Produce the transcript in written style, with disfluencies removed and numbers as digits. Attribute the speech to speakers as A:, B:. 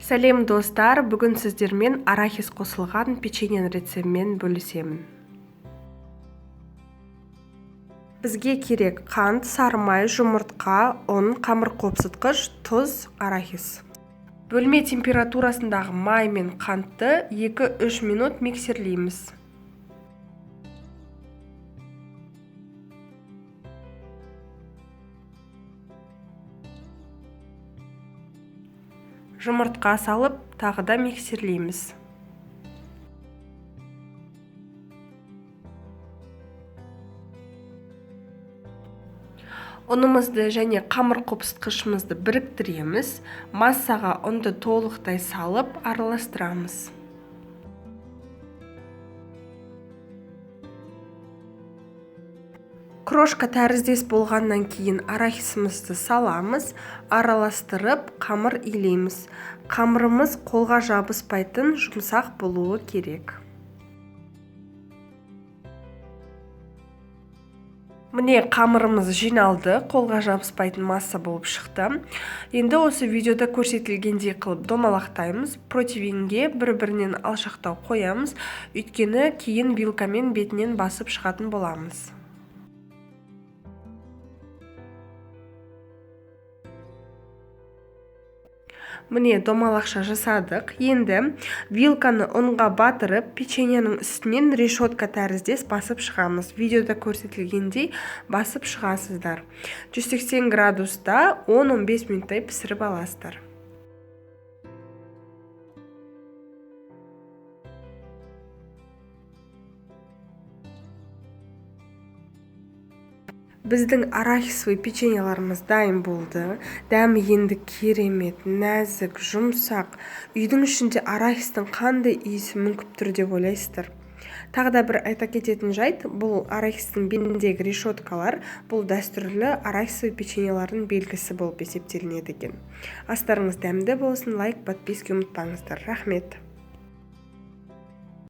A: Сәлем достар, бүгін сіздермен арахис қосылған печенье рецептімен бөлісемін. Бізге керек қант, сары май, жұмыртқа, ұн, қамыр қопсытқыш, тұз, арахис. Бөлме температурасындағы май мен қантты 2-3 минут миксерлейміз. Жұмыртқа салып, тағы да миксерлейміз. Ұнымызды және қамыр қопсытқышымызды біріктіреміз. Массаға ұнды толықтай салып, араластырамыз. Крошка тәріздес болғаннан кейін арахисімізді саламыз, араластырып, қамыр илейміз. Қамырымыз қолға жабыспайтын жұмсақ болуы керек. Міне қамырымыз жиналды, қолға жабыспайтын масса болып шықты. Енді осы видеода көрсетілгендей қылып домалақтаймыз. Противенге бір-бірінен алшақтау қоямыз, өйткені кейін вилкамен бетінен басып шығатын боламыз. Міне домалақша жасадық. Енді вилканы ұнға батырып, печеньенің үстінен решетка тәріздес басып шығамыз. Видеода көрсетілгендей басып шығасыздар. 180 градуста 10-15 минуттай пісіріп аласыздар. Біздің арахисовый печеньеларымыз дайын болды. Дәмі енді керемет, нәзік, жұмсақ. Үйдің ішінде арахистың қандай иісі мүңкіп тұр деп ойлайсыздар. Тағы да бір айта кететін жайт, бұл арахистың бетіндегі решеткалар бұл дәстүрлі арахисовый печеньелардың белгісі болып есептелінеді екен. Астарыңыз дәмді болсын, лайк, подписка ұмытпаңыздар. Рахмет.